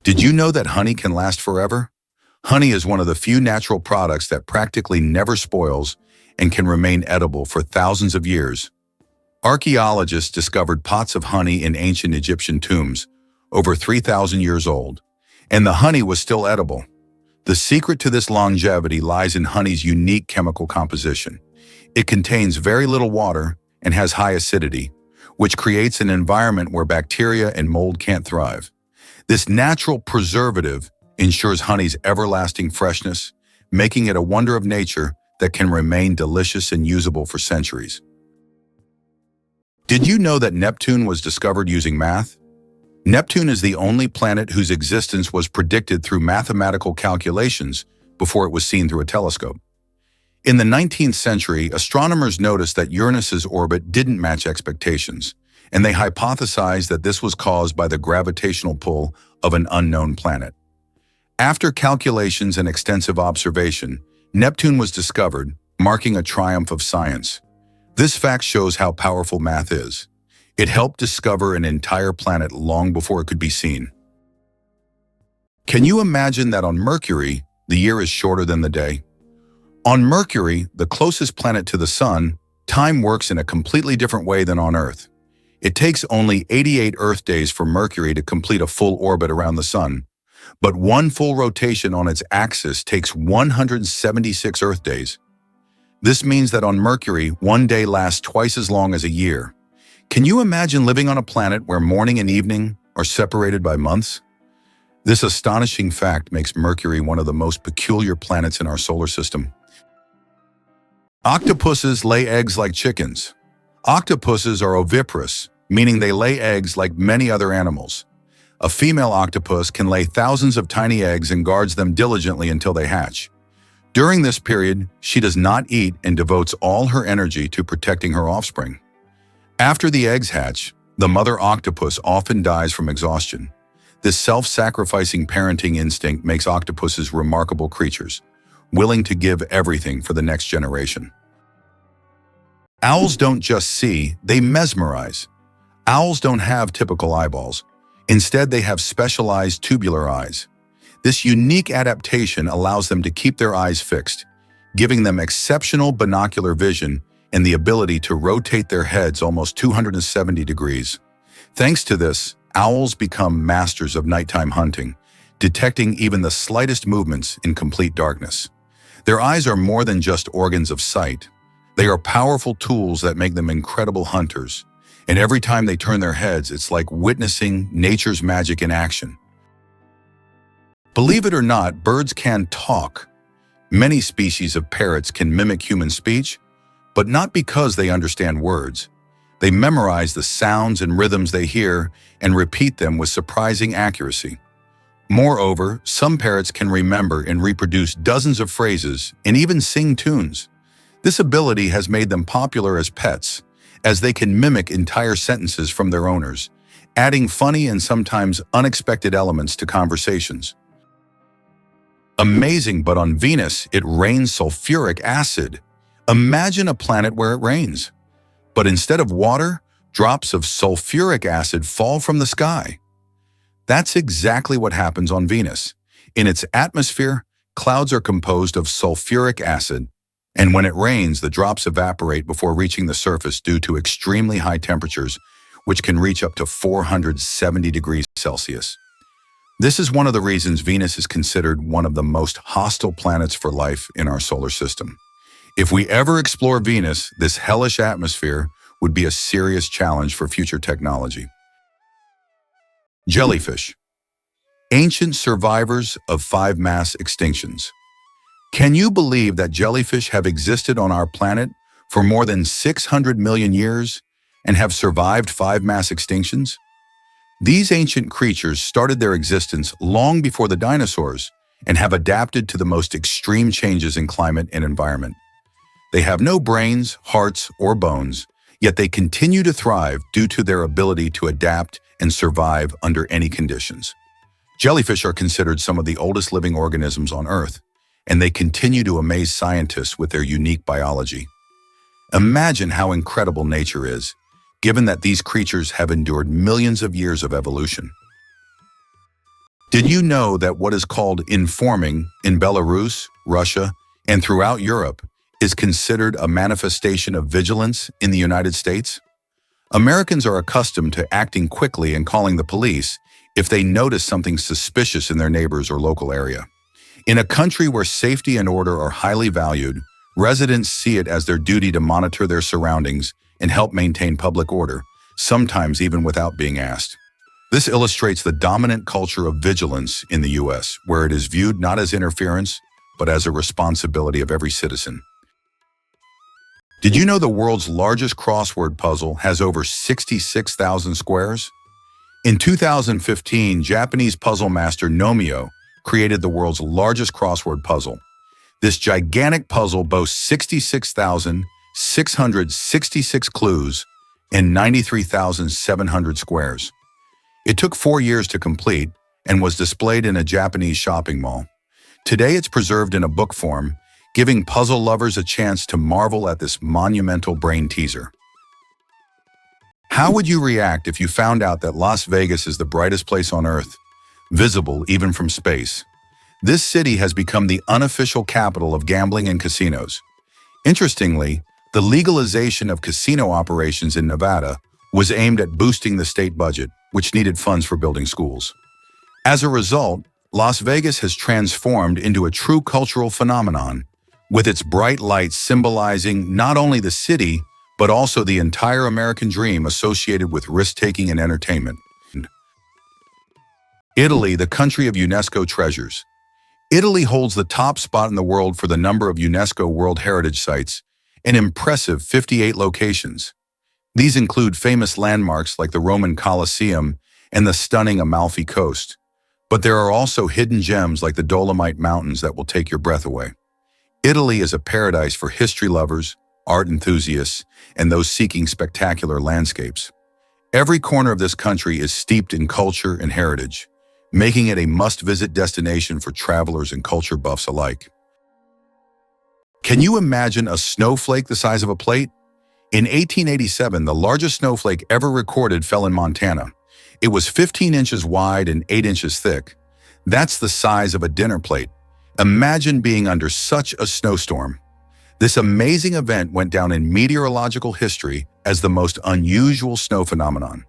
Did you know that honey can last forever? Honey is one of the few natural products that practically never spoils and can remain edible for thousands of years. Archaeologists discovered pots of honey in ancient Egyptian tombs, over 3,000 years old, and the honey was still edible. The secret to this longevity lies in honey's unique chemical composition. It contains very little water and has high acidity, which creates an environment where bacteria and mold can't thrive. This natural preservative ensures honey's everlasting freshness, making it a wonder of nature that can remain delicious and usable for centuries. Did you know that Neptune was discovered using math? Neptune is the only planet whose existence was predicted through mathematical calculations before it was seen through a telescope. In the 19th century, astronomers noticed that Uranus's orbit didn't match expectations, and they hypothesized that this was caused by the gravitational pull of an unknown planet. After calculations and extensive observation, Neptune was discovered, marking a triumph of science. This fact shows how powerful math is. It helped discover an entire planet long before it could be seen. Can you imagine that on Mercury, the year is shorter than the day? On Mercury, the closest planet to the Sun, time works in a completely different way than on Earth. It takes only 88 Earth days for Mercury to complete a full orbit around the Sun, but one full rotation on its axis takes 176 Earth days. This means that on Mercury, one day lasts twice as long as a year. Can you imagine living on a planet where morning and evening are separated by months? This astonishing fact makes Mercury one of the most peculiar planets in our solar system. Octopuses lay eggs like chickens. Octopuses are oviparous, meaning they lay eggs like many other animals. A female octopus can lay thousands of tiny eggs and guards them diligently until they hatch. During this period, she does not eat and devotes all her energy to protecting her offspring. After the eggs hatch, the mother octopus often dies from exhaustion. This self-sacrificing parenting instinct makes octopuses remarkable creatures, willing to give everything for the next generation. Owls don't just see, they mesmerize. Owls don't have typical eyeballs. Instead, they have specialized tubular eyes. This unique adaptation allows them to keep their eyes fixed, giving them exceptional binocular vision and the ability to rotate their heads almost 270 degrees. Thanks to this, owls become masters of nighttime hunting, detecting even the slightest movements in complete darkness. Their eyes are more than just organs of sight. They are powerful tools that make them incredible hunters. And every time they turn their heads, it's like witnessing nature's magic in action. Believe it or not, birds can talk. Many species of parrots can mimic human speech, but not because they understand words. They memorize the sounds and rhythms they hear and repeat them with surprising accuracy. Moreover, some parrots can remember and reproduce dozens of phrases and even sing tunes. This ability has made them popular as pets, as they can mimic entire sentences from their owners, adding funny and sometimes unexpected elements to conversations. Amazing, but on Venus, it rains sulfuric acid. Imagine a planet where it rains. But instead of water, drops of sulfuric acid fall from the sky. That's exactly what happens on Venus. In its atmosphere, clouds are composed of sulfuric acid, and when it rains, the drops evaporate before reaching the surface due to extremely high temperatures, which can reach up to 470 degrees Celsius. This is one of the reasons Venus is considered one of the most hostile planets for life in our solar system. If we ever explore Venus, this hellish atmosphere would be a serious challenge for future technology. Jellyfish. Ancient survivors of 5 mass extinctions. Can you believe that jellyfish have existed on our planet for more than 600 million years and have survived 5 mass extinctions? These ancient creatures started their existence long before the dinosaurs and have adapted to the most extreme changes in climate and environment. They have no brains, hearts, or bones, yet they continue to thrive due to their ability to adapt and survive under any conditions. Jellyfish are considered some of the oldest living organisms on Earth, and they continue to amaze scientists with their unique biology. Imagine how incredible nature is, given that these creatures have endured millions of years of evolution. Did you know that what is called informing in Belarus, Russia, and throughout Europe is considered a manifestation of vigilance in the United States? Americans are accustomed to acting quickly and calling the police if they notice something suspicious in their neighbors or local area. In a country where safety and order are highly valued, residents see it as their duty to monitor their surroundings and help maintain public order, sometimes even without being asked. This illustrates the dominant culture of vigilance in the U.S., where it is viewed not as interference, but as a responsibility of every citizen. Did you know the world's largest crossword puzzle has over 66,000 squares? In 2015, Japanese puzzle master Nomio created the world's largest crossword puzzle. This gigantic puzzle boasts 66,666 clues and 93,700 squares. It took 4 years to complete and was displayed in a Japanese shopping mall. Today it's preserved in a book form, giving puzzle lovers a chance to marvel at this monumental brain teaser. How would you react if you found out that Las Vegas is the brightest place on Earth, visible even from space? This city has become the unofficial capital of gambling and casinos. Interestingly, the legalization of casino operations in Nevada was aimed at boosting the state budget, which needed funds for building schools. As a result, Las Vegas has transformed into a true cultural phenomenon, with its bright lights symbolizing not only the city, but also the entire American dream associated with risk-taking and entertainment. Italy, the country of UNESCO treasures. Italy holds the top spot in the world for the number of UNESCO World Heritage Sites, an impressive 58 locations. These include famous landmarks like the Roman Colosseum and the stunning Amalfi Coast. But there are also hidden gems like the Dolomite Mountains that will take your breath away. Italy is a paradise for history lovers, art enthusiasts, and those seeking spectacular landscapes. Every corner of this country is steeped in culture and heritage, making it a must-visit destination for travelers and culture buffs alike. Can you imagine a snowflake the size of a plate? In 1887, the largest snowflake ever recorded fell in Montana. It was 15 inches wide and 8 inches thick. That's the size of a dinner plate. Imagine being under such a snowstorm. This amazing event went down in meteorological history as the most unusual snow phenomenon.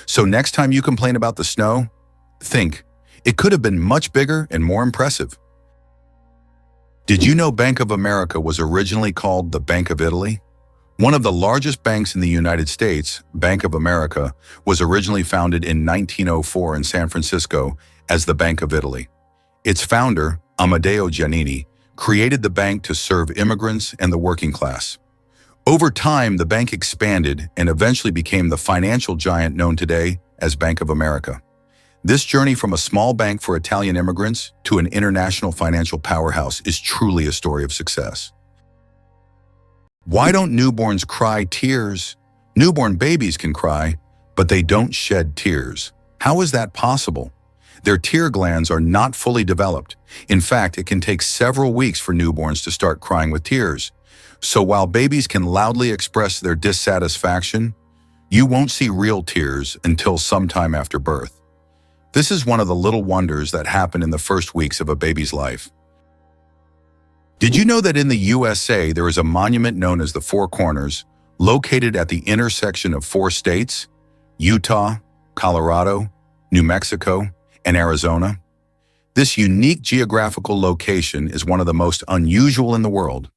So next time you complain about the snow, think, it could have been much bigger and more impressive. Did you know Bank of America was originally called the Bank of Italy? One of the largest banks in the United States, Bank of America, was originally founded in 1904 in San Francisco as the Bank of Italy. Its founder, Amedeo Giannini, created the bank to serve immigrants and the working class. Over time, the bank expanded and eventually became the financial giant known today as Bank of America. This journey from a small bank for Italian immigrants to an international financial powerhouse is truly a story of success. Why don't newborns cry tears? Newborn babies can cry, but they don't shed tears. How is that possible? Their tear glands are not fully developed. In fact, it can take several weeks for newborns to start crying with tears. So while babies can loudly express their dissatisfaction, you won't see real tears until sometime after birth. This is one of the little wonders that happen in the first weeks of a baby's life. Did you know that in the USA there is a monument known as the Four Corners, located at the intersection of 4 states, Utah, Colorado, New Mexico, and Arizona? This unique geographical location is one of the most unusual in the world.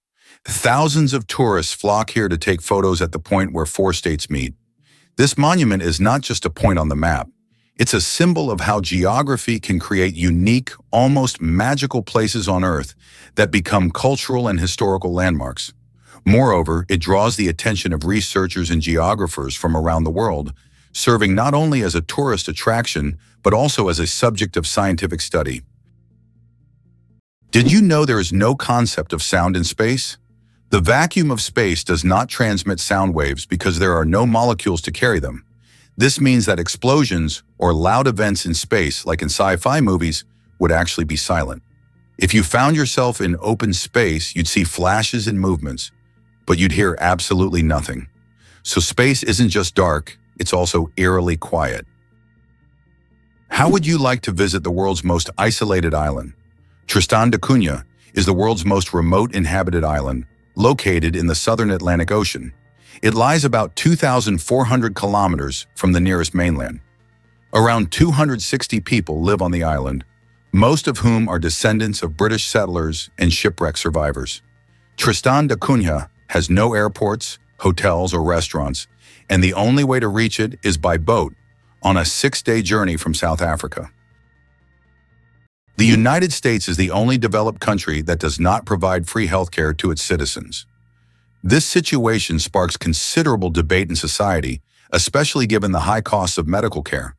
Thousands of tourists flock here to take photos at the point where 4 states meet. This monument is not just a point on the map. It's a symbol of how geography can create unique, almost magical places on Earth that become cultural and historical landmarks. Moreover, it draws the attention of researchers and geographers from around the world, serving not only as a tourist attraction, but also as a subject of scientific study. Did you know there is no concept of sound in space? The vacuum of space does not transmit sound waves because there are no molecules to carry them. This means that explosions or loud events in space, like in sci-fi movies, would actually be silent. If you found yourself in open space, you'd see flashes and movements, but you'd hear absolutely nothing. So space isn't just dark, it's also eerily quiet. How would you like to visit the world's most isolated island? Tristan da Cunha is the world's most remote inhabited island, located in the southern Atlantic Ocean. It lies about 2,400 kilometers from the nearest mainland. Around 260 people live on the island, most of whom are descendants of British settlers and shipwreck survivors. Tristan da Cunha has no airports, hotels, or restaurants, and the only way to reach it is by boat on a 6-day journey from South Africa. The United States is the only developed country that does not provide free healthcare to its citizens. This situation sparks considerable debate in society, especially given the high costs of medical care.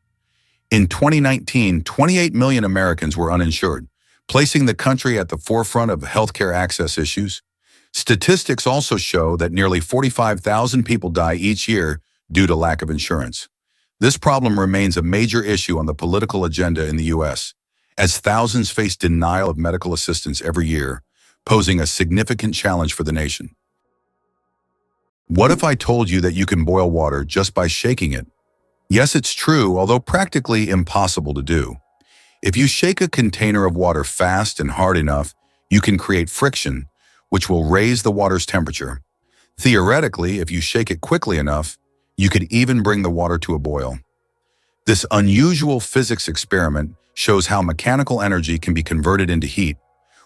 In 2019, 28 million Americans were uninsured, placing the country at the forefront of healthcare access issues. Statistics also show that nearly 45,000 people die each year due to lack of insurance. This problem remains a major issue on the political agenda in the U.S., as thousands face denial of medical assistance every year, posing a significant challenge for the nation. What if I told you that you can boil water just by shaking it? Yes, it's true, although practically impossible to do. If you shake a container of water fast and hard enough, you can create friction, which will raise the water's temperature. Theoretically, if you shake it quickly enough, you could even bring the water to a boil. This unusual physics experiment shows how mechanical energy can be converted into heat.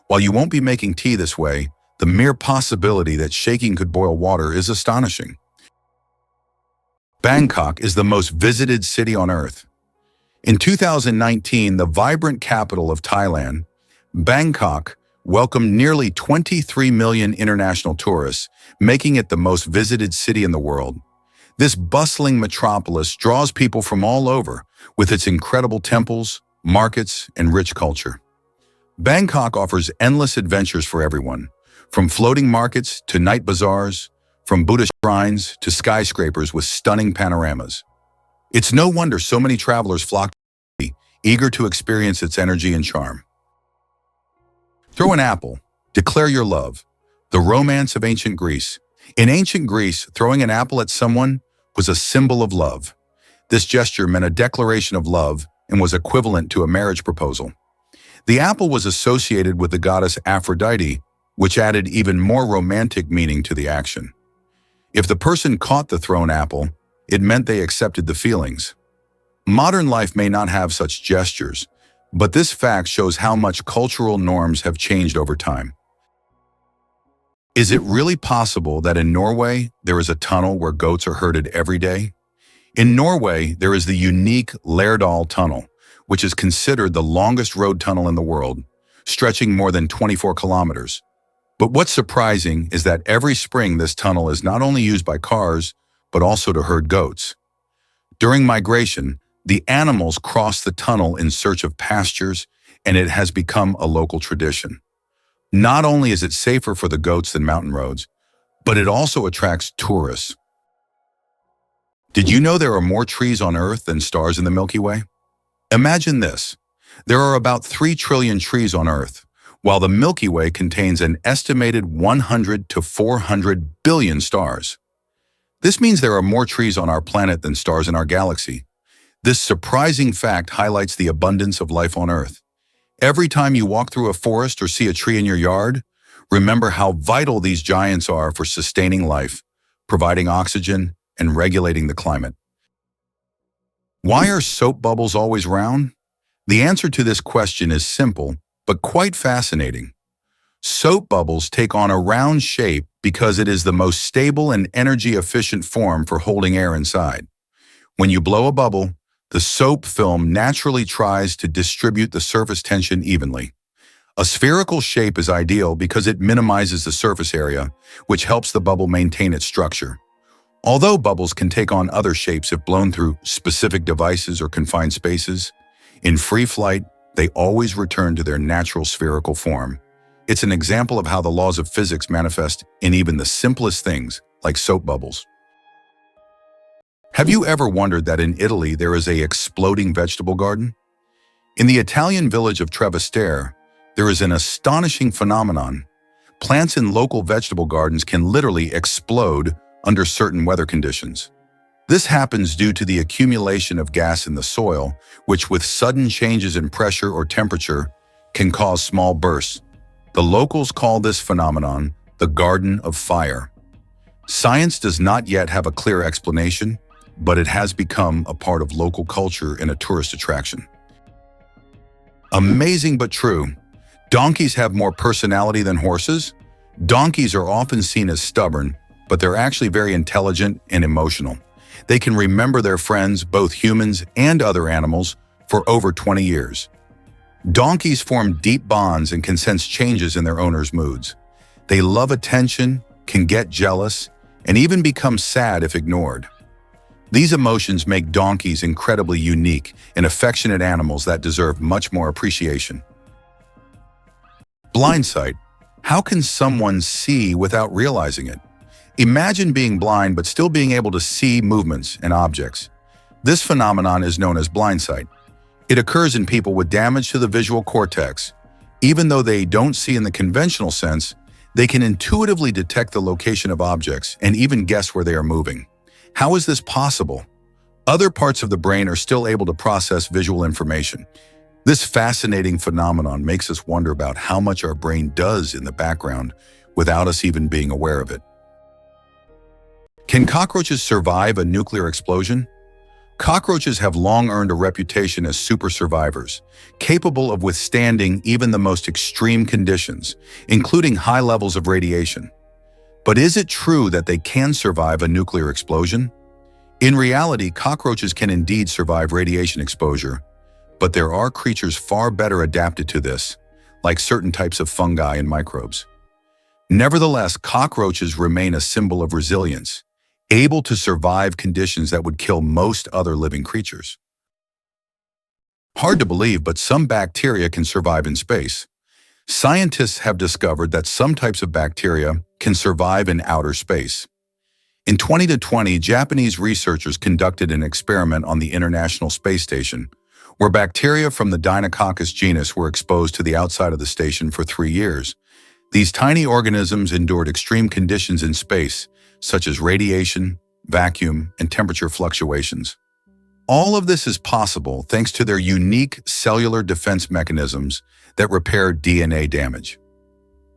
While you won't be making tea this way, the mere possibility that shaking could boil water is astonishing. Bangkok is the most visited city on Earth. In 2019, the vibrant capital of Thailand, Bangkok welcomed nearly 23 million international tourists, making it the most visited city in the world. This bustling metropolis draws people from all over, with its incredible temples, markets, and rich culture. Bangkok offers endless adventures for everyone, from floating markets to night bazaars, from Buddhist shrines to skyscrapers with stunning panoramas. It's no wonder so many travelers flock to the city, eager to experience its energy and charm. Throw an apple, declare your love. The romance of ancient Greece. In ancient Greece, throwing an apple at someone was a symbol of love. This gesture meant a declaration of love and was equivalent to a marriage proposal. The apple was associated with the goddess Aphrodite, which added even more romantic meaning to the action. If the person caught the thrown apple, it meant they accepted the feelings. Modern life may not have such gestures, but this fact shows how much cultural norms have changed over time. Is it really possible that in Norway, there is a tunnel where goats are herded every day? In Norway, there is the unique Lærdal Tunnel, which is considered the longest road tunnel in the world, stretching more than 24 kilometers. But what's surprising is that every spring this tunnel is not only used by cars, but also to herd goats. During migration, the animals cross the tunnel in search of pastures, and it has become a local tradition. Not only is it safer for the goats than mountain roads, but it also attracts tourists. Did you know there are more trees on Earth than stars in the Milky Way? Imagine this. There are about 3 trillion trees on Earth, while the Milky Way contains an estimated 100 to 400 billion stars. This means there are more trees on our planet than stars in our galaxy. This surprising fact highlights the abundance of life on Earth. Every time you walk through a forest or see a tree in your yard, remember how vital these giants are for sustaining life, providing oxygen, and regulating the climate. Why are soap bubbles always round? The answer to this question is simple, but quite fascinating. Soap bubbles take on a round shape because it is the most stable and energy-efficient form for holding air inside. When you blow a bubble, the soap film naturally tries to distribute the surface tension evenly. A spherical shape is ideal because it minimizes the surface area, which helps the bubble maintain its structure. Although bubbles can take on other shapes if blown through specific devices or confined spaces, in free flight, they always return to their natural spherical form. It's an example of how the laws of physics manifest in even the simplest things, like soap bubbles. Have you ever wondered that in Italy there is an exploding vegetable garden? In the Italian village of Trevestare, there is an astonishing phenomenon. Plants in local vegetable gardens can literally explode under certain weather conditions. This happens due to the accumulation of gas in the soil, which with sudden changes in pressure or temperature can cause small bursts. The locals call this phenomenon the Garden of Fire. Science does not yet have a clear explanation, but it has become a part of local culture and a tourist attraction. Amazing but true. Donkeys have more personality than horses. Donkeys are often seen as stubborn, but they're actually very intelligent and emotional. They can remember their friends, both humans and other animals, for over 20 years. Donkeys form deep bonds and can sense changes in their owners' moods. They love attention, can get jealous, and even become sad if ignored. These emotions make donkeys incredibly unique and affectionate animals that deserve much more appreciation. Blind sight. How can someone see without realizing it? Imagine being blind but still being able to see movements and objects. This phenomenon is known as blind sight. It occurs in people with damage to the visual cortex. Even though they don't see in the conventional sense, they can intuitively detect the location of objects and even guess where they are moving. How is this possible? Other parts of the brain are still able to process visual information. This fascinating phenomenon makes us wonder about how much our brain does in the background without us even being aware of it. Can cockroaches survive a nuclear explosion? Cockroaches have long earned a reputation as super survivors, capable of withstanding even the most extreme conditions, including high levels of radiation. But is it true that they can survive a nuclear explosion? In reality, cockroaches can indeed survive radiation exposure, but there are creatures far better adapted to this, like certain types of fungi and microbes. Nevertheless, cockroaches remain a symbol of resilience, able to survive conditions that would kill most other living creatures. Hard to believe, but some bacteria can survive in space. Scientists have discovered that some types of bacteria can survive in outer space. In 2020, Japanese researchers conducted an experiment on the International Space Station, where bacteria from the Deinococcus genus were exposed to the outside of the station for 3 years. These tiny organisms endured extreme conditions in space, such as radiation, vacuum, and temperature fluctuations. All of this is possible thanks to their unique cellular defense mechanisms that repair DNA damage.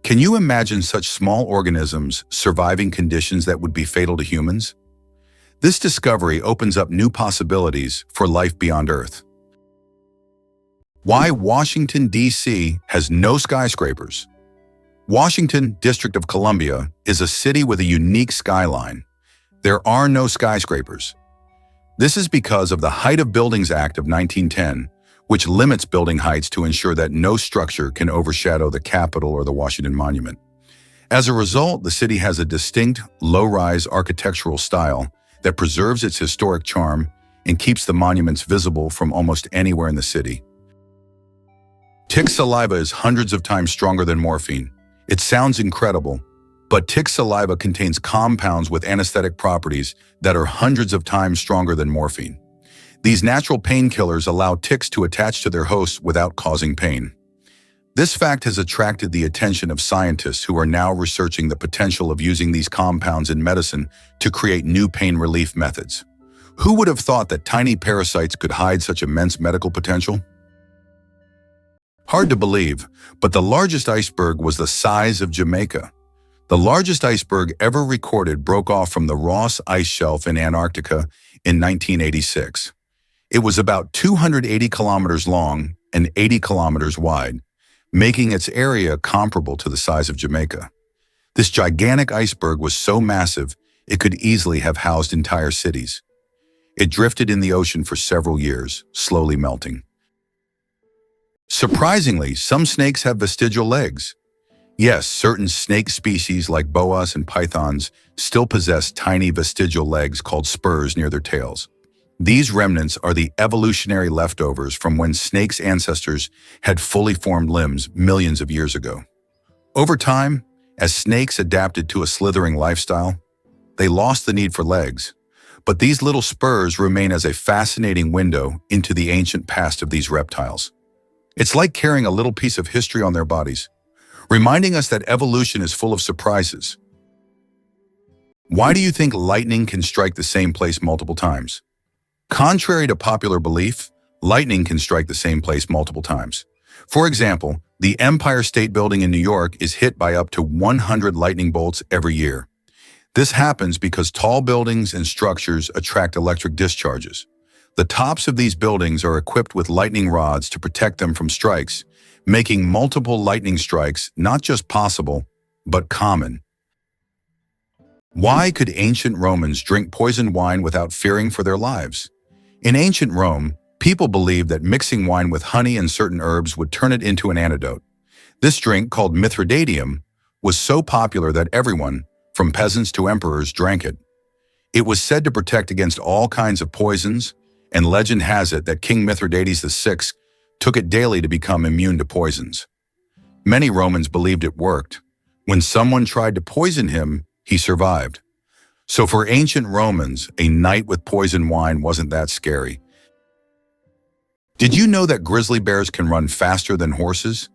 Can you imagine such small organisms surviving conditions that would be fatal to humans? This discovery opens up new possibilities for life beyond Earth. Why Washington, D.C. has no skyscrapers. Washington, District of Columbia, is a city with a unique skyline. There are no skyscrapers. This is because of the Height of Buildings Act of 1910, which limits building heights to ensure that no structure can overshadow the Capitol or the Washington Monument. As a result, the city has a distinct, low-rise architectural style that preserves its historic charm and keeps the monuments visible from almost anywhere in the city. Tick saliva is hundreds of times stronger than morphine. It sounds incredible, but tick saliva contains compounds with anesthetic properties that are hundreds of times stronger than morphine. These natural painkillers allow ticks to attach to their hosts without causing pain. This fact has attracted the attention of scientists who are now researching the potential of using these compounds in medicine to create new pain relief methods. Who would have thought that tiny parasites could hide such immense medical potential? Hard to believe, but the largest iceberg was the size of Jamaica. The largest iceberg ever recorded broke off from the Ross Ice Shelf in Antarctica in 1986. It was about 280 kilometers long and 80 kilometers wide, making its area comparable to the size of Jamaica. This gigantic iceberg was so massive, it could easily have housed entire cities. It drifted in the ocean for several years, slowly melting. Surprisingly, some snakes have vestigial legs. Yes, certain snake species like boas and pythons still possess tiny vestigial legs called spurs near their tails. These remnants are the evolutionary leftovers from when snakes' ancestors had fully formed limbs millions of years ago. Over time, as snakes adapted to a slithering lifestyle, they lost the need for legs. But these little spurs remain as a fascinating window into the ancient past of these reptiles. It's like carrying a little piece of history on their bodies, reminding us that evolution is full of surprises. Why do you think lightning can strike the same place multiple times? Contrary to popular belief, lightning can strike the same place multiple times. For example, the Empire State Building in New York is hit by up to 100 lightning bolts every year. This happens because tall buildings and structures attract electric discharges. The tops of these buildings are equipped with lightning rods to protect them from strikes, making multiple lightning strikes not just possible, but common. Why could ancient Romans drink poisoned wine without fearing for their lives? In ancient Rome, people believed that mixing wine with honey and certain herbs would turn it into an antidote. This drink, called Mithridateum, was so popular that everyone, from peasants to emperors, drank it. It was said to protect against all kinds of poisons, and legend has it that King Mithridates VI took it daily to become immune to poisons. Many Romans believed it worked. When someone tried to poison him, he survived. So for ancient Romans, a night with poisoned wine wasn't that scary. Did you know that grizzly bears can run faster than horses?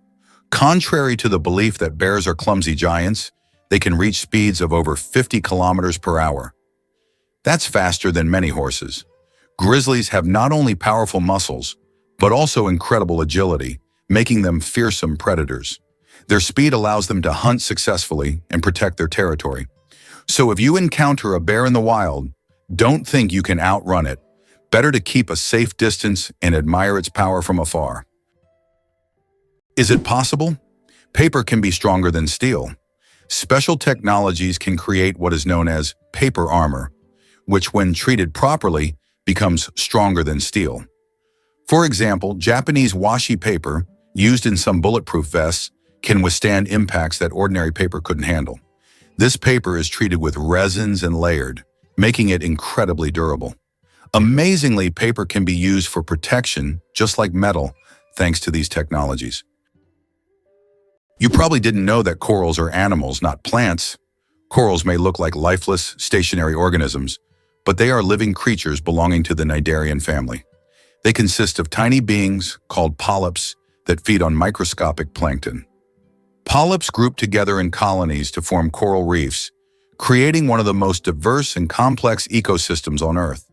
Contrary to the belief that bears are clumsy giants, they can reach speeds of over 50 kilometers per hour. That's faster than many horses. Grizzlies have not only powerful muscles, but also incredible agility, making them fearsome predators. Their speed allows them to hunt successfully and protect their territory. So if you encounter a bear in the wild, don't think you can outrun it. Better to keep a safe distance and admire its power from afar. Is it possible? Paper can be stronger than steel. Special technologies can create what is known as paper armor, which when treated properly becomes stronger than steel. For example, Japanese washi paper, used in some bulletproof vests, can withstand impacts that ordinary paper couldn't handle. This paper is treated with resins and layered, making it incredibly durable. Amazingly, paper can be used for protection, just like metal, thanks to these technologies. You probably didn't know that corals are animals, not plants. Corals may look like lifeless, stationary organisms, but they are living creatures belonging to the Cnidarian family. They consist of tiny beings, called polyps, that feed on microscopic plankton. Polyps group together in colonies to form coral reefs, creating one of the most diverse and complex ecosystems on Earth.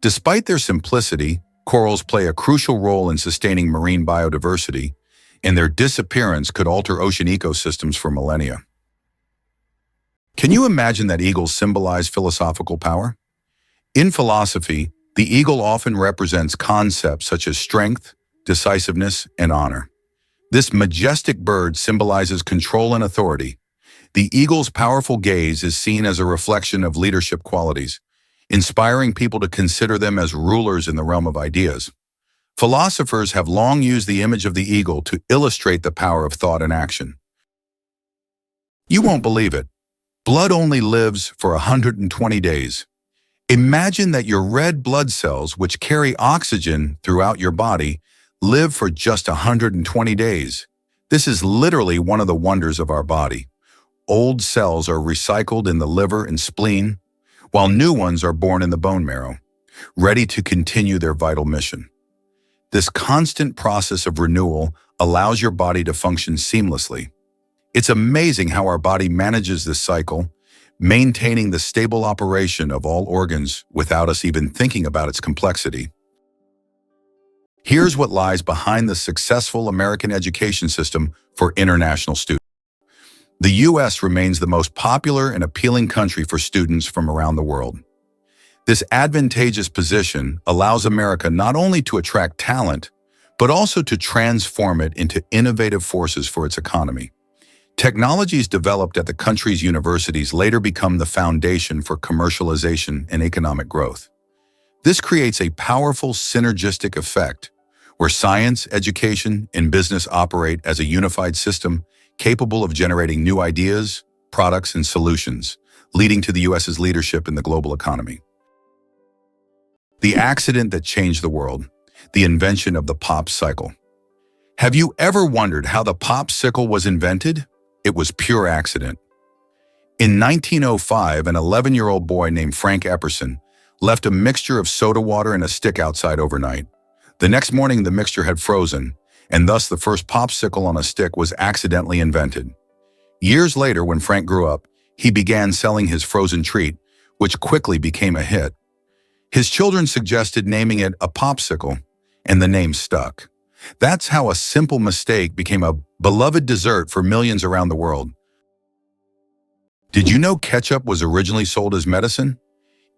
Despite their simplicity, corals play a crucial role in sustaining marine biodiversity, and their disappearance could alter ocean ecosystems for millennia. Can you imagine that eagles symbolize philosophical power? In philosophy, the eagle often represents concepts such as strength, decisiveness, and honor. This majestic bird symbolizes control and authority. The eagle's powerful gaze is seen as a reflection of leadership qualities, inspiring people to consider them as rulers in the realm of ideas. Philosophers have long used the image of the eagle to illustrate the power of thought and action. You won't believe it. Blood only lives for 120 days. Imagine that your red blood cells, which carry oxygen throughout your body, live for just 120 days. This is literally one of the wonders of our body. Old cells are recycled in the liver and spleen, while new ones are born in the bone marrow, ready to continue their vital mission. This constant process of renewal allows your body to function seamlessly. It's amazing how our body manages this cycle, maintaining the stable operation of all organs without us even thinking about its complexity. Here's what lies behind the successful American education system for international students. The U.S. remains the most popular and appealing country for students from around the world. This advantageous position allows America not only to attract talent, but also to transform it into innovative forces for its economy. Technologies developed at the country's universities later become the foundation for commercialization and economic growth. This creates a powerful synergistic effect where science, education, and business operate as a unified system capable of generating new ideas, products, and solutions, leading to the U.S.'s leadership in the global economy. The accident that changed the world, the invention of the popsicle. Have you ever wondered how the popsicle was invented? It was pure accident. In 1905, an 11-year-old boy named Frank Epperson left a mixture of soda water and a stick outside overnight. The next morning, the mixture had frozen, and thus the first popsicle on a stick was accidentally invented. Years later, when Frank grew up, he began selling his frozen treat, which quickly became a hit. His children suggested naming it a popsicle, and the name stuck. That's how a simple mistake became a beloved dessert for millions around the world. Did you know ketchup was originally sold as medicine?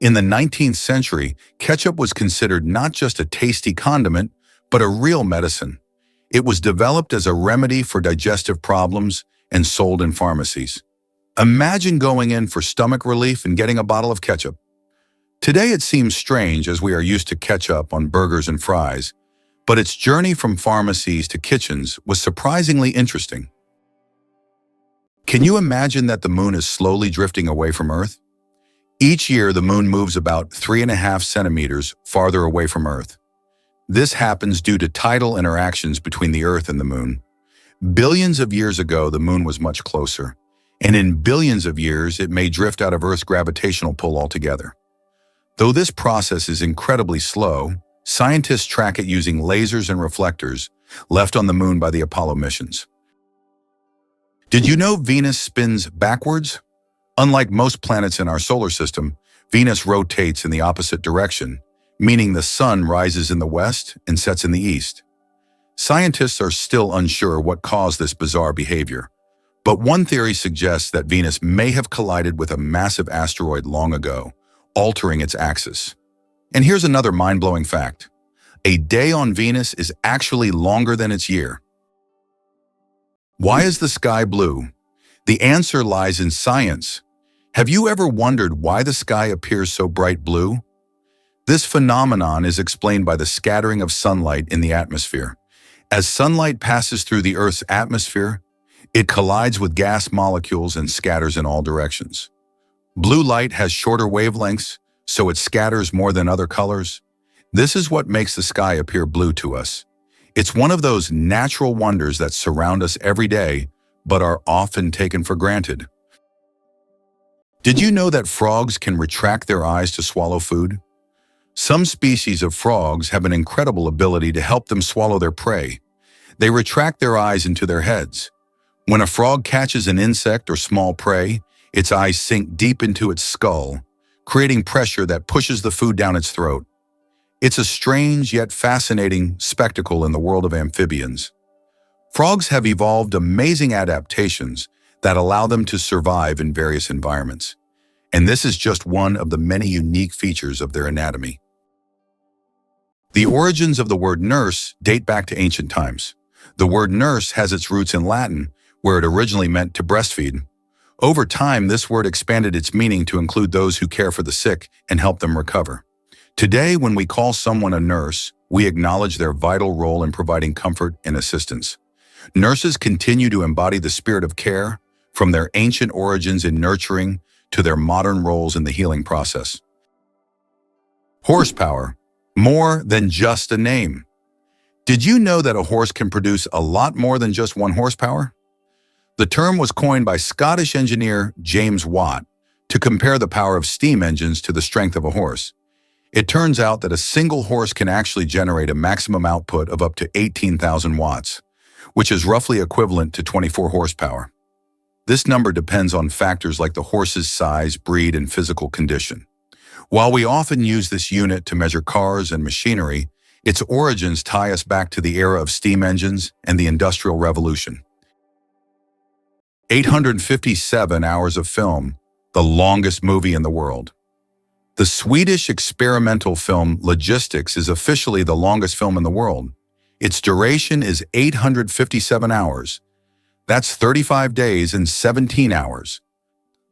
In the 19th century, ketchup was considered not just a tasty condiment, but a real medicine. It was developed as a remedy for digestive problems and sold in pharmacies. Imagine going in for stomach relief and getting a bottle of ketchup. Today it seems strange as we are used to ketchup on burgers and fries, but its journey from pharmacies to kitchens was surprisingly interesting. Can you imagine that the moon is slowly drifting away from Earth? Each year, the moon moves about 3.5 centimeters farther away from Earth. This happens due to tidal interactions between the Earth and the moon. Billions of years ago, the moon was much closer, and in billions of years, it may drift out of Earth's gravitational pull altogether. Though this process is incredibly slow, scientists track it using lasers and reflectors left on the moon by the Apollo missions. Did you know Venus spins backwards? Unlike most planets in our solar system, Venus rotates in the opposite direction, meaning the sun rises in the west and sets in the east. Scientists are still unsure what caused this bizarre behavior, but one theory suggests that Venus may have collided with a massive asteroid long ago, altering its axis. And here's another mind-blowing fact. A day on Venus is actually longer than its year. Why is the sky blue? The answer lies in science. Have you ever wondered why the sky appears so bright blue? This phenomenon is explained by the scattering of sunlight in the atmosphere. As sunlight passes through the Earth's atmosphere, it collides with gas molecules and scatters in all directions. Blue light has shorter wavelengths, so it scatters more than other colors. This is what makes the sky appear blue to us. It's one of those natural wonders that surround us every day, but are often taken for granted. Did you know that frogs can retract their eyes to swallow food? Some species of frogs have an incredible ability to help them swallow their prey. They retract their eyes into their heads. When a frog catches an insect or small prey, its eyes sink deep into its skull, creating pressure that pushes the food down its throat. It's a strange yet fascinating spectacle in the world of amphibians. Frogs have evolved amazing adaptations that allow them to survive in various environments. And this is just one of the many unique features of their anatomy. The origins of the word nurse date back to ancient times. The word nurse has its roots in Latin, where it originally meant to breastfeed. Over time, this word expanded its meaning to include those who care for the sick and help them recover. Today, when we call someone a nurse, we acknowledge their vital role in providing comfort and assistance. Nurses continue to embody the spirit of care, from their ancient origins in nurturing to their modern roles in the healing process. Horsepower, more than just a name. Did you know that a horse can produce a lot more than just 1 horsepower? The term was coined by Scottish engineer James Watt to compare the power of steam engines to the strength of a horse. It turns out that a single horse can actually generate a maximum output of up to 18,000 watts, which is roughly equivalent to 24 horsepower. This number depends on factors like the horse's size, breed, and physical condition. While we often use this unit to measure cars and machinery, its origins tie us back to the era of steam engines and the Industrial Revolution. 857 hours of film, the longest movie in the world. The Swedish experimental film Logistics is officially the longest film in the world. Its duration is 857 hours. That's 35 days and 17 hours.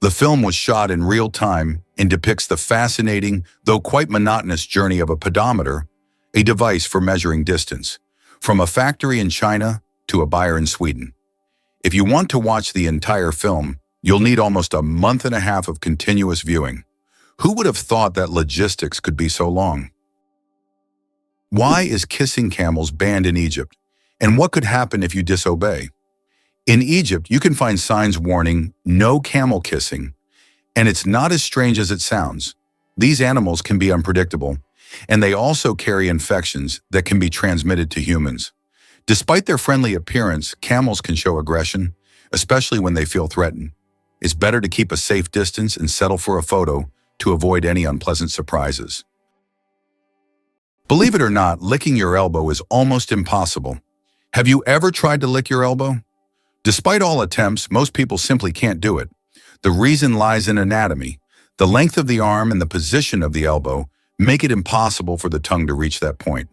The film was shot in real time and depicts the fascinating, though quite monotonous journey of a pedometer, a device for measuring distance, from a factory in China to a buyer in Sweden. If you want to watch the entire film, you'll need almost a month and a half of continuous viewing. Who would have thought that Logistics could be so long? Why is kissing camels banned in Egypt? And what could happen if you disobey? In Egypt, you can find signs warning, "No camel kissing," and it's not as strange as it sounds. These animals can be unpredictable, and they also carry infections that can be transmitted to humans. Despite their friendly appearance, camels can show aggression, especially when they feel threatened. it's better to keep a safe distance and settle for a photo to avoid any unpleasant surprises. Believe it or not, licking your elbow is almost impossible. Have you ever tried to lick your elbow? Despite all attempts, most people simply can't do it. The reason lies in anatomy. The length of the arm and the position of the elbow make it impossible for the tongue to reach that point.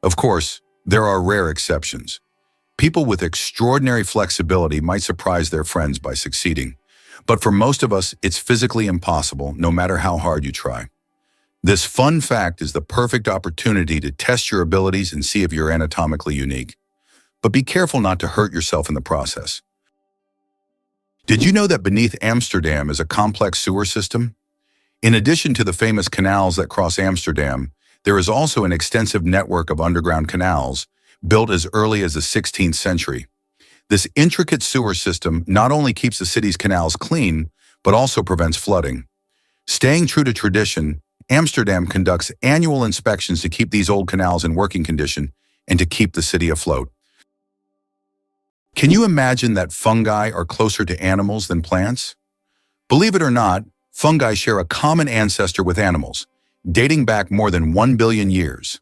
Of course, there are rare exceptions. People with extraordinary flexibility might surprise their friends by succeeding. But for most of us, it's physically impossible, no matter how hard you try. This fun fact is the perfect opportunity to test your abilities and see if you're anatomically unique. But be careful not to hurt yourself in the process. Did you know that beneath Amsterdam is a complex sewer system? In addition to the famous canals that cross Amsterdam, there is also an extensive network of underground canals built as early as the 16th century. This intricate sewer system not only keeps the city's canals clean, but also prevents flooding. Staying true to tradition, Amsterdam conducts annual inspections to keep these old canals in working condition and to keep the city afloat. Can you imagine that fungi are closer to animals than plants? Believe it or not, fungi share a common ancestor with animals, dating back more than 1 billion years.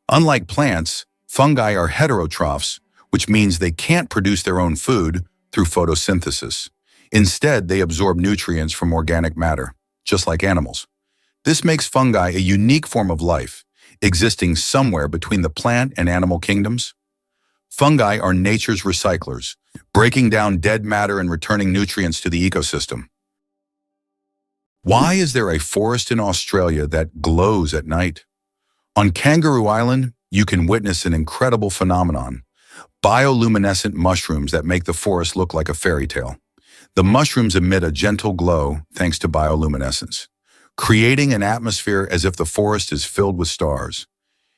Unlike plants, fungi are heterotrophs, which means they can't produce their own food through photosynthesis. Instead, they absorb nutrients from organic matter, just like animals. This makes fungi a unique form of life, existing somewhere between the plant and animal kingdoms. Fungi are nature's recyclers, breaking down dead matter and returning nutrients to the ecosystem. Why is there a forest in Australia that glows at night? On Kangaroo Island, you can witness an incredible phenomenon: bioluminescent mushrooms that make the forest look like a fairy tale. The mushrooms emit a gentle glow thanks to bioluminescence, creating an atmosphere as if the forest is filled with stars.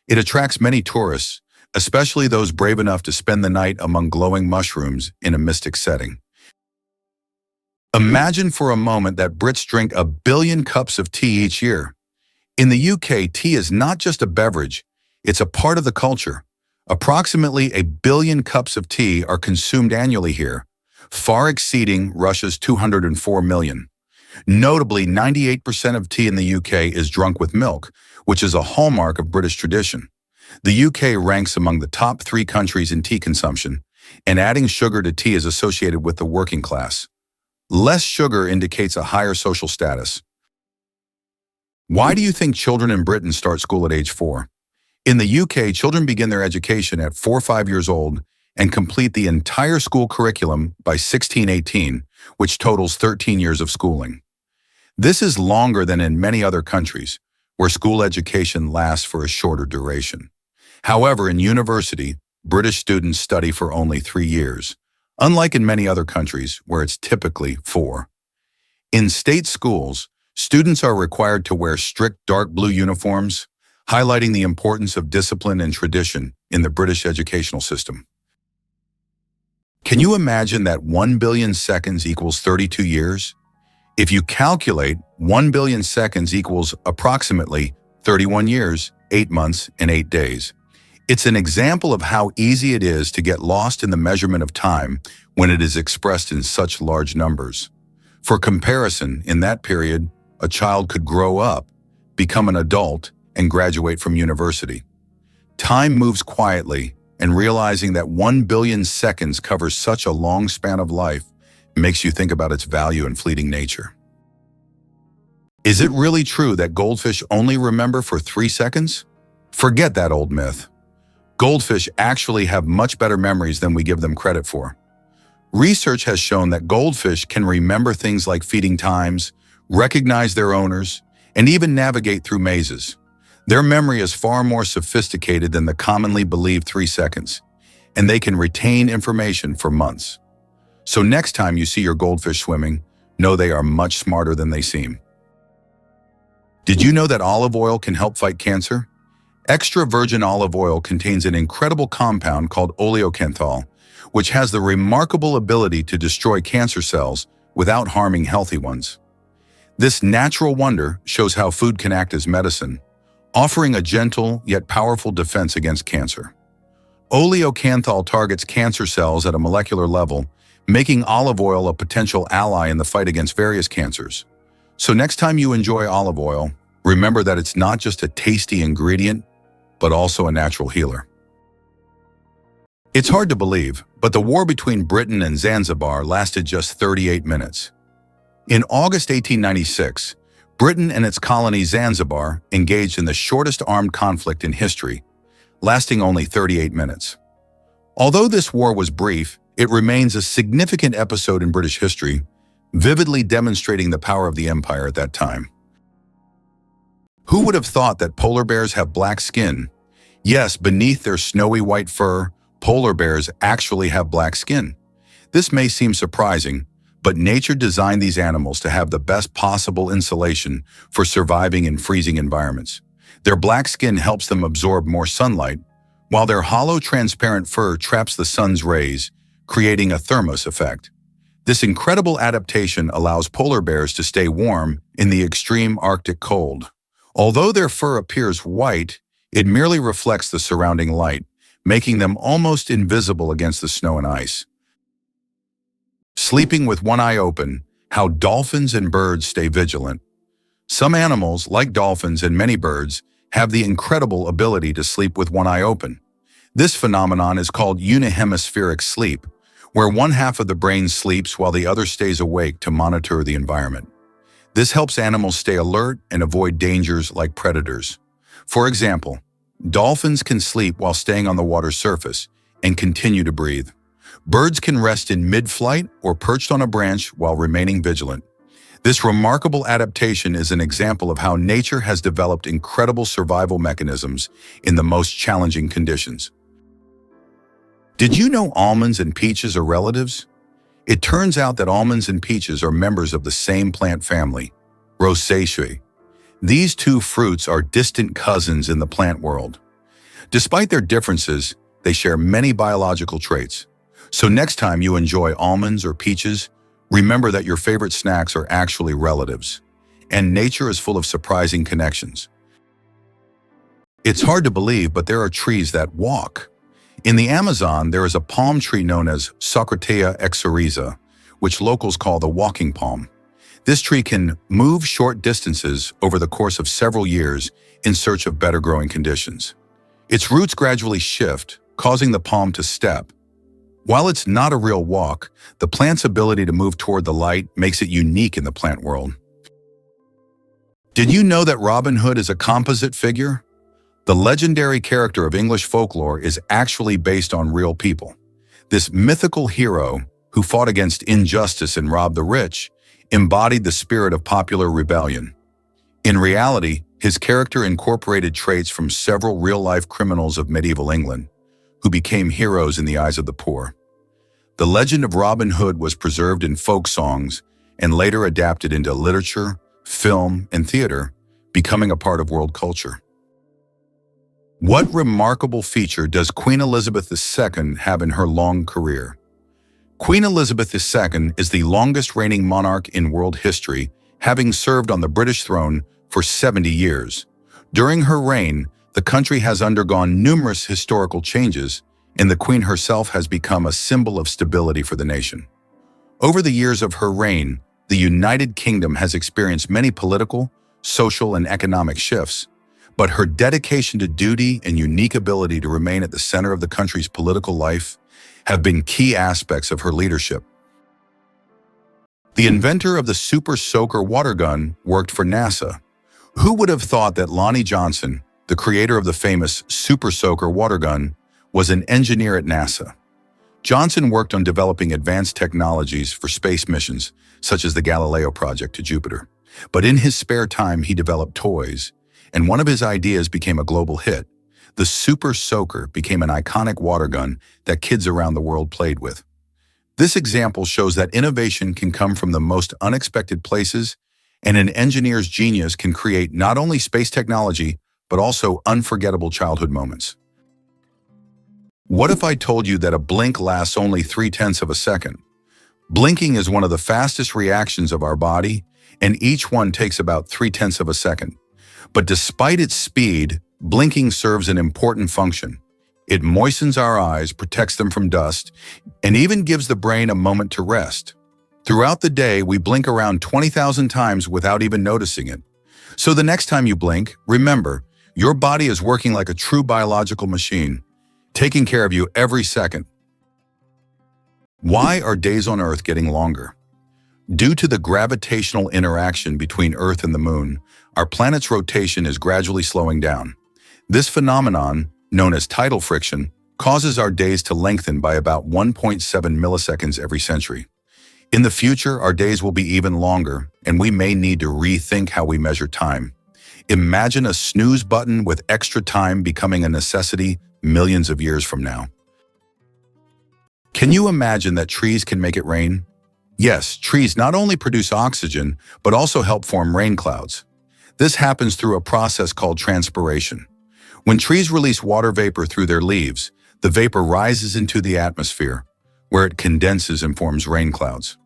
It attracts many tourists, especially those brave enough to spend the night among glowing mushrooms in a mystic setting. Imagine for a moment that Brits drink 1 billion cups of tea each year. In the UK, tea is not just a beverage, it's a part of the culture. Approximately 1 billion cups of tea are consumed annually here, far exceeding Russia's 204 million. Notably, 98% of tea in the UK is drunk with milk, which is a hallmark of British tradition. The UK ranks among the top 3 countries in tea consumption, and adding sugar to tea is associated with the working class. Less sugar indicates a higher social status. Why do you think children in Britain start school at age 4? In the UK, children begin their education at 4 or 5 years old and complete the entire school curriculum by 16-18, which totals 13 years of schooling. This is longer than in many other countries, where school education lasts for a shorter duration. However, in university, British students study for only 3 years, unlike in many other countries where it's typically 4. In state schools, students are required to wear strict dark blue uniforms, highlighting the importance of discipline and tradition in the British educational system. Can you imagine that 1 billion seconds equals 32 years? If you calculate, 1 billion seconds equals approximately 31 years, 8 months, and 8 days. It's an example of how easy it is to get lost in the measurement of time when it is expressed in such large numbers. For comparison, in that period, a child could grow up, become an adult, and graduate from university. Time moves quietly, and realizing that 1 billion seconds covers such a long span of life makes you think about its value and fleeting nature. Is it really true that goldfish only remember for 3 seconds? Forget that old myth. Goldfish actually have much better memories than we give them credit for. Research has shown that goldfish can remember things like feeding times, recognize their owners, and even navigate through mazes. Their memory is far more sophisticated than the commonly believed 3 seconds, and they can retain information for months. So next time you see your goldfish swimming, know they are much smarter than they seem. Did you know that olive oil can help fight cancer? Extra virgin olive oil contains an incredible compound called oleocanthal, which has the remarkable ability to destroy cancer cells without harming healthy ones. This natural wonder shows how food can act as medicine, offering a gentle yet powerful defense against cancer. Oleocanthal targets cancer cells at a molecular level, making olive oil a potential ally in the fight against various cancers. So next time you enjoy olive oil, remember that it's not just a tasty ingredient, but also a natural healer. It's hard to believe, but the war between Britain and Zanzibar lasted just 38 minutes. In August 1896, Britain and its colony Zanzibar engaged in the shortest armed conflict in history, lasting only 38 minutes. Although this war was brief, it remains a significant episode in British history, vividly demonstrating the power of the empire at that time. Who would have thought that polar bears have black skin? Yes, beneath their snowy white fur, polar bears actually have black skin. This may seem surprising, but nature designed these animals to have the best possible insulation for surviving in freezing environments. Their black skin helps them absorb more sunlight, while their hollow, transparent fur traps the sun's rays, creating a thermos effect. This incredible adaptation allows polar bears to stay warm in the extreme Arctic cold. Although their fur appears white, it merely reflects the surrounding light, making them almost invisible against the snow and ice. Sleeping with one eye open, how dolphins and birds stay vigilant. Some animals, like dolphins and many birds, have the incredible ability to sleep with one eye open. This phenomenon is called unihemispheric sleep, where one half of the brain sleeps while the other stays awake to monitor the environment. This helps animals stay alert and avoid dangers like predators. For example, dolphins can sleep while staying on the water's surface and continue to breathe. Birds can rest in mid-flight or perched on a branch while remaining vigilant. This remarkable adaptation is an example of how nature has developed incredible survival mechanisms in the most challenging conditions. Did you know almonds and peaches are relatives? It turns out that almonds and peaches are members of the same plant family, Rosaceae. These two fruits are distant cousins in the plant world. Despite their differences, they share many biological traits. So next time you enjoy almonds or peaches, remember that your favorite snacks are actually relatives, and nature is full of surprising connections. It's hard to believe, but there are trees that walk. In the Amazon, there is a palm tree known as Socratea exoriza, which locals call the walking palm. This tree can move short distances over the course of several years in search of better growing conditions. Its roots gradually shift, causing the palm to step. While it's not a real walk, the plant's ability to move toward the light makes it unique in the plant world. Did you know that Robin Hood is a composite figure? The legendary character of English folklore is actually based on real people. This mythical hero, who fought against injustice and robbed the rich, embodied the spirit of popular rebellion. In reality, his character incorporated traits from several real-life criminals of medieval England, who became heroes in the eyes of the poor. The legend of Robin Hood was preserved in folk songs and later adapted into literature, film, and theater, becoming a part of world culture. What remarkable feature does Queen Elizabeth II have in her long career? Queen Elizabeth II is the longest reigning monarch in world history, having served on the British throne for 70 years. During her reign, the country has undergone numerous historical changes, and the Queen herself has become a symbol of stability for the nation. Over the years of her reign, the United Kingdom has experienced many political, social, and economic shifts, but her dedication to duty and unique ability to remain at the center of the country's political life have been key aspects of her leadership. The inventor of the Super Soaker water gun worked for NASA. Who would have thought that Lonnie Johnson, the creator of the famous Super Soaker water gun, was an engineer at NASA? Johnson worked on developing advanced technologies for space missions, such as the Galileo project to Jupiter. But in his spare time, he developed toys, and one of his ideas became a global hit. The Super Soaker became an iconic water gun that kids around the world played with. This example shows that innovation can come from the most unexpected places, and an engineer's genius can create not only space technology, but also unforgettable childhood moments. What if I told you that a blink lasts only 0.3 of a second? Blinking is one of the fastest reactions of our body, and each one takes about 0.3 of a second. But despite its speed, blinking serves an important function. It moistens our eyes, protects them from dust, and even gives the brain a moment to rest. Throughout the day, we blink around 20,000 times without even noticing it. So the next time you blink, remember, your body is working like a true biological machine, taking care of you every second. Why are days on Earth getting longer? Due to the gravitational interaction between Earth and the Moon, our planet's rotation is gradually slowing down. This phenomenon, known as tidal friction, causes our days to lengthen by about 1.7 milliseconds every century. In the future, our days will be even longer, and we may need to rethink how we measure time. Imagine a snooze button with extra time becoming a necessity millions of years from now. Can you imagine that trees can make it rain? Yes, trees not only produce oxygen, but also help form rain clouds. This happens through a process called transpiration. When trees release water vapor through their leaves, the vapor rises into the atmosphere, where it condenses and forms rain clouds.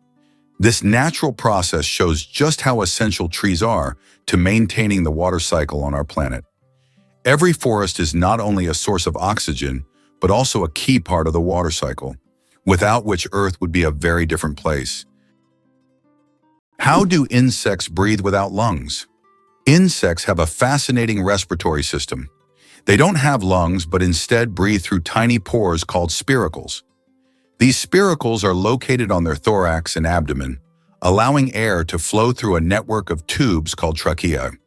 This natural process shows just how essential trees are to maintaining the water cycle on our planet. Every forest is not only a source of oxygen, but also a key part of the water cycle, without which Earth would be a very different place. How do insects breathe without lungs? Insects have a fascinating respiratory system. They don't have lungs, but instead breathe through tiny pores called spiracles. These spiracles are located on their thorax and abdomen, allowing air to flow through a network of tubes called tracheae.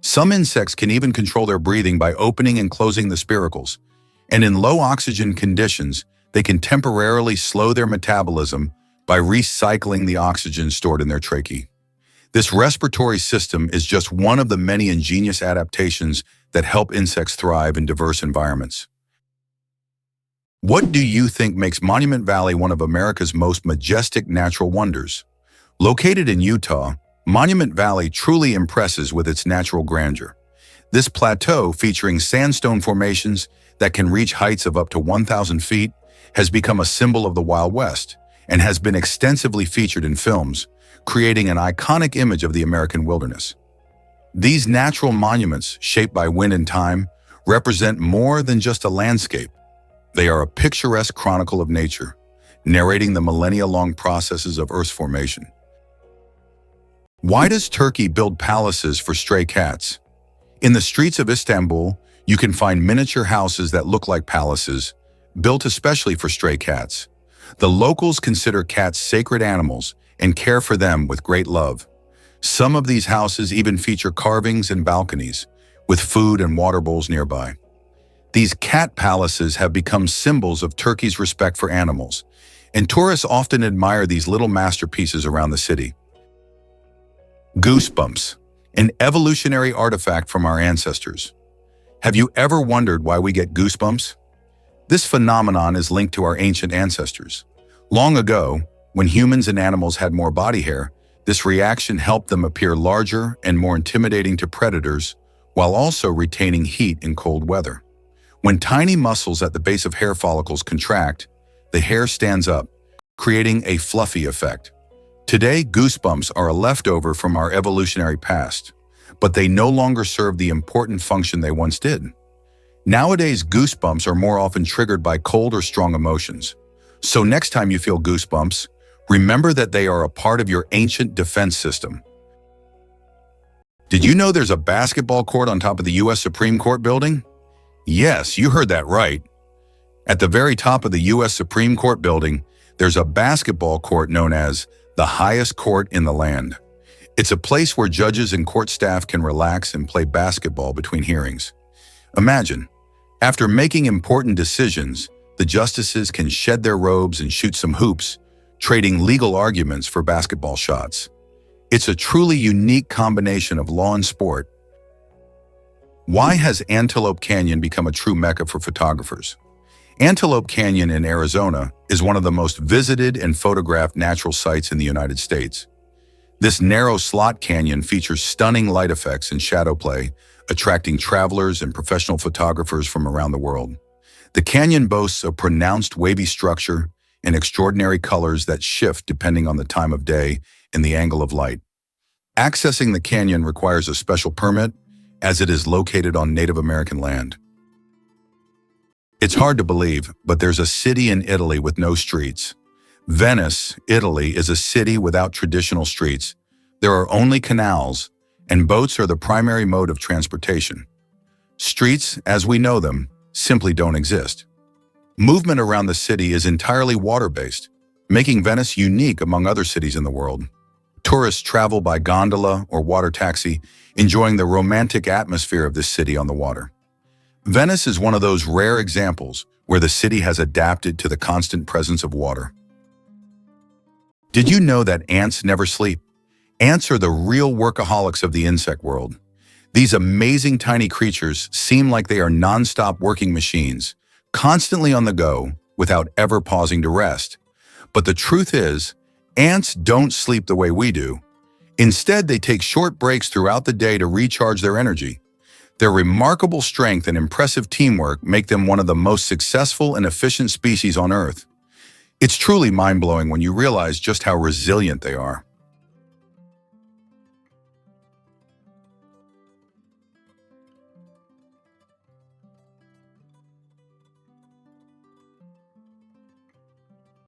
Some insects can even control their breathing by opening and closing the spiracles, and in low oxygen conditions, they can temporarily slow their metabolism by recycling the oxygen stored in their tracheae. This respiratory system is just one of the many ingenious adaptations that help insects thrive in diverse environments. What do you think makes Monument Valley one of America's most majestic natural wonders? Located in Utah, Monument Valley truly impresses with its natural grandeur. This plateau, featuring sandstone formations that can reach heights of up to 1,000 feet, has become a symbol of the Wild West and has been extensively featured in films, creating an iconic image of the American wilderness. These natural monuments, shaped by wind and time, represent more than just a landscape. They are a picturesque chronicle of nature, narrating the millennia-long processes of Earth's formation. Why does Turkey build palaces for stray cats? In the streets of Istanbul, you can find miniature houses that look like palaces, built especially for stray cats. The locals consider cats sacred animals and care for them with great love. Some of these houses even feature carvings and balconies, with food and water bowls nearby. These cat palaces have become symbols of Turkey's respect for animals, and tourists often admire these little masterpieces around the city. Goosebumps, an evolutionary artifact from our ancestors. Have you ever wondered why we get goosebumps? This phenomenon is linked to our ancient ancestors. Long ago, when humans and animals had more body hair, this reaction helped them appear larger and more intimidating to predators, while also retaining heat in cold weather. When tiny muscles at the base of hair follicles contract, the hair stands up, creating a fluffy effect. Today, goosebumps are a leftover from our evolutionary past, but they no longer serve the important function they once did. Nowadays, goosebumps are more often triggered by cold or strong emotions. So next time you feel goosebumps, remember that they are a part of your ancient defense system. Did you know there's a basketball court on top of the U.S. Supreme Court building? Yes, you heard that right. At the very top of the U.S. Supreme Court building, there's a basketball court known as the highest court in the land. It's a place where judges and court staff can relax and play basketball between hearings. Imagine, after making important decisions, the justices can shed their robes and shoot some hoops, trading legal arguments for basketball shots. It's a truly unique combination of law and sport. Why has Antelope Canyon become a true mecca for photographers? Antelope Canyon in Arizona is one of the most visited and photographed natural sites in the United States. This narrow slot canyon features stunning light effects and shadow play, attracting travelers and professional photographers from around the world. The canyon boasts a pronounced wavy structure and extraordinary colors that shift depending on the time of day and the angle of light. Accessing the canyon requires a special permit, as it is located on Native American land. It's hard to believe, but there's a city in Italy with no streets. Venice, Italy, is a city without traditional streets. There are only canals, and boats are the primary mode of transportation. Streets, as we know them, simply don't exist. Movement around the city is entirely water-based, making Venice unique among other cities in the world. Tourists travel by gondola or water taxi, enjoying the romantic atmosphere of this city on the water. Venice is one of those rare examples where the city has adapted to the constant presence of water. Did you know that ants never sleep? Ants are the real workaholics of the insect world. These amazing tiny creatures seem like they are non-stop working machines, constantly on the go, without ever pausing to rest. But the truth is, ants don't sleep the way we do. Instead, they take short breaks throughout the day to recharge their energy. Their remarkable strength and impressive teamwork make them one of the most successful and efficient species on Earth. It's truly mind-blowing when you realize just how resilient they are.